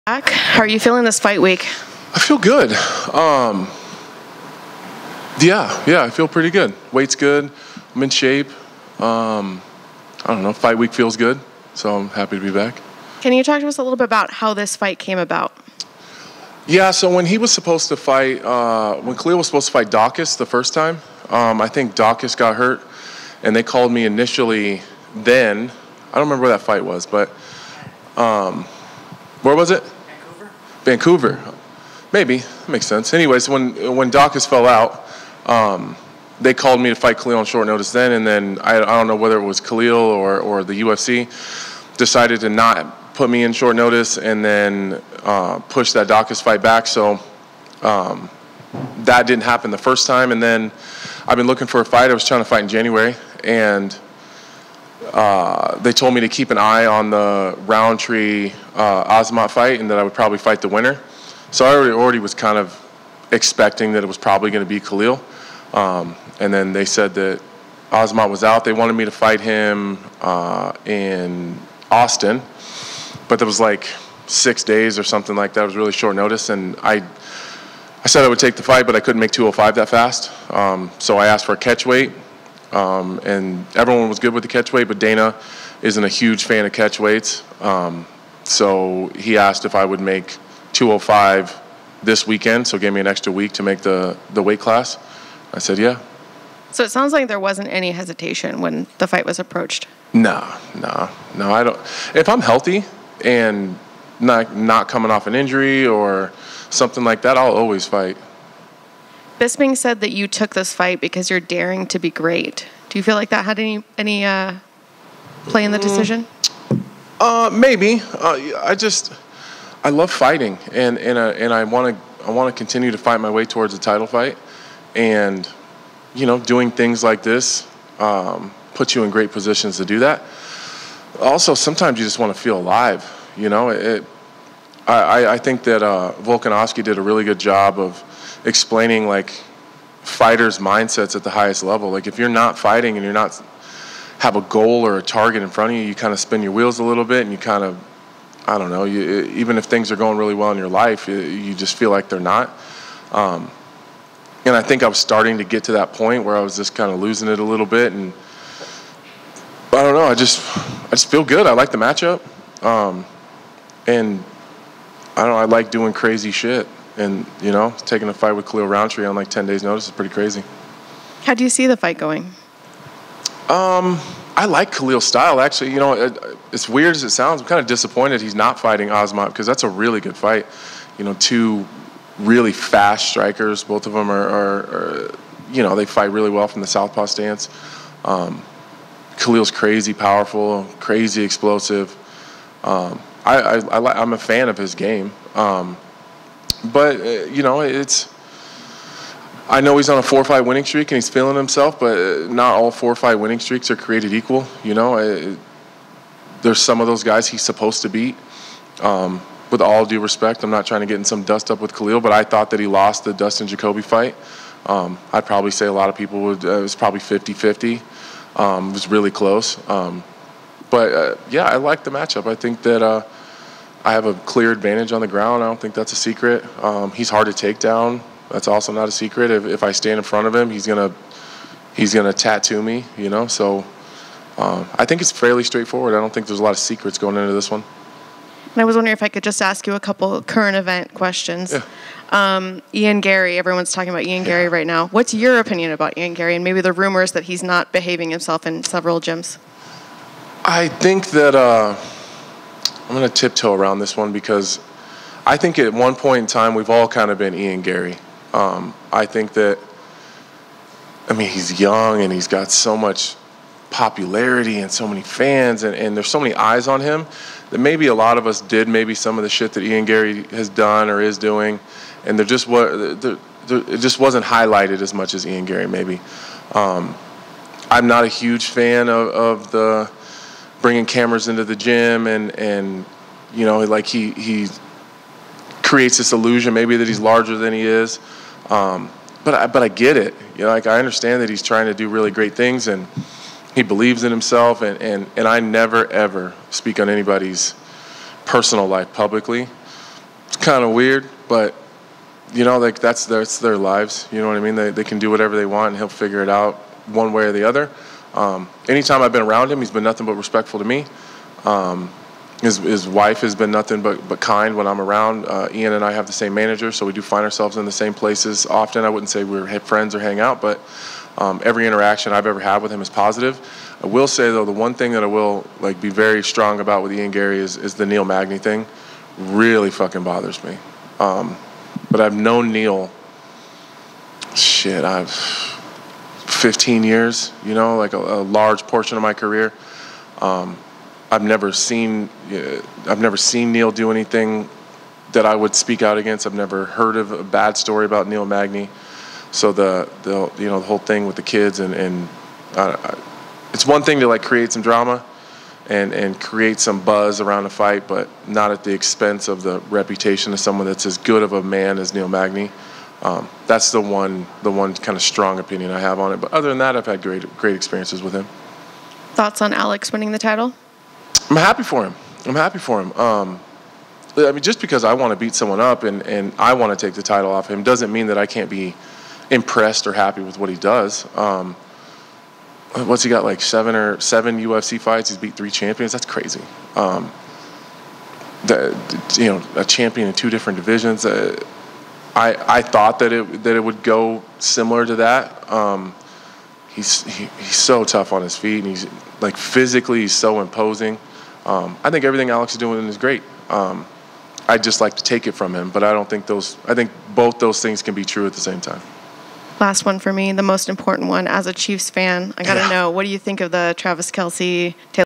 How are you feeling this fight week? I feel good. Yeah, I feel pretty good. Weight's good. I'm in shape. I don't know. Fight week feels good, so I'm happy to be back. Can you talk to us a little bit about how this fight came about? Yeah, so when he was supposed to fight, when Khalil was supposed to fight Dawkins the first time, I think Dawkins got hurt, and they called me initially then. I don't remember where that fight was, but where was it? Vancouver. Maybe. That makes sense. Anyways, when Dawkins fell out, they called me to fight Khalil on short notice then, and then I don't know whether it was Khalil or the UFC decided to not put me in short notice and then push that Dawkins fight back. So that didn't happen the first time, and then I've been looking for a fight. I was trying to fight in January, and they told me to keep an eye on the Roundtree Azamat fight and that I would probably fight the winner. So I already was kind of expecting that it was probably going to be Khalil. And then they said that Azamat was out. They wanted me to fight him in Austin, but there was like 6 days or something like that. It was really short notice, and I said I would take the fight, but I couldn't make 205 that fast. So I asked for a catch weight. And everyone was good with the catch weight, but Dana isn't a huge fan of catch weights. So he asked if I would make 205 this weekend, so gave me an extra week to make the weight class. I said, yeah. So it sounds like there wasn't any hesitation when the fight was approached. No, I don't. If I'm healthy and not coming off an injury or something like that, I'll always fight. Bisping said that you took this fight because you're daring to be great. Do you feel like that had any play in the decision? Maybe. I love fighting, and I want to continue to fight my way towards a title fight, and doing things like this puts you in great positions to do that. Also, sometimes you just want to feel alive. I think that Volkanovski did a really good job of explaining like fighters' mindsets at the highest level. Like if you're not fighting and you're not have a goal or a target in front of you, you kind of spin your wheels a little bit, and you kind of, I don't know, even if things are going really well in your life, you just feel like they're not. And I think I was starting to get to that point where I was just kind of losing it a little bit, and I don't know, I just feel good. I like the matchup, and I don't know, I like doing crazy shit. And, taking a fight with Khalil Roundtree on like 10 days' notice is pretty crazy. How do you see the fight going? I like Khalil's style, actually. As weird as it sounds, I'm kind of disappointed he's not fighting Azamat because that's a really good fight. Two really fast strikers. Both of them are they fight really well from the southpaw stance. Khalil's crazy powerful, crazy explosive. I'm a fan of his game. But, I know he's on a 4-fight winning streak and he's feeling himself, but not all 4-fight winning streaks are created equal. There's some of those guys he's supposed to beat. With all due respect, I'm not trying to get in some dust up with Khalil, but I thought that he lost the Dustin Jacoby fight. I'd probably say a lot of people would, it was probably 50-50. It was really close. Yeah, I like the matchup. I think that I have a clear advantage on the ground. I don't think that's a secret. He's hard to take down. That's also not a secret. If I stand in front of him, he's gonna tattoo me. So I think it's fairly straightforward. I don't think there's a lot of secrets going into this one. And I was wondering if I could just ask you a couple current event questions. Yeah. Ian Gary, everyone's talking about Ian Gary right now. What's your opinion about Ian Gary and maybe the rumors that he's not behaving himself in several gyms? I think that I'm going to tiptoe around this one because I think at one point in time we've all kind of been Ian Gary. I think that, he's young and he's got so much popularity and so many fans and there's so many eyes on him that maybe a lot of us did maybe some of the shit that Ian Gary has done or is doing, and it just wasn't highlighted as much as Ian Gary maybe. I'm not a huge fan of the bringing cameras into the gym and like he creates this illusion maybe that he's larger than he is. But I get it. I understand that he's trying to do really great things and he believes in himself, and I never ever speak on anybody's personal life publicly. kind of weird, but you know, like that's their lives. You know what I mean? They can do whatever they want, and he'll figure it out one way or the other. Anytime I've been around him, he's been nothing but respectful to me. His wife has been nothing but kind when I'm around. Ian and I have the same manager, so we do find ourselves in the same places often. I wouldn't say we're friends or hang out, but every interaction I've ever had with him is positive. I will say, though, the one thing that I will be very strong about with Ian Gary is the Neil Magny thing. Really fucking bothers me. But I've known Neil, I've 15 years, you know, like a large portion of my career. I've never seen Neil do anything that I would speak out against. I've never heard of a bad story about Neil Magny. So the whole thing with the kids and it's one thing to create some drama and create some buzz around a fight, but not at the expense of the reputation of someone that's as good of a man as Neil Magny. That's the one kind of strong opinion I have on it. But other than that, I've had great experiences with him. Thoughts on Alex winning the title? I'm happy for him. I mean, just because I want to beat someone up and I want to take the title off him doesn't mean that I can't be impressed or happy with what he does. What's he got, seven UFC fights? He's beat 3 champions. That's crazy. A champion in 2 different divisions. I thought that it would go similar to that. He's so tough on his feet, and he's physically he's so imposing. I think everything Alex is doing is great. I'd just like to take it from him, but I think both those things can be true at the same time. Last one for me, the most important one. As a Chiefs fan, I got to know, what do you think of the Travis Kelce, Taylor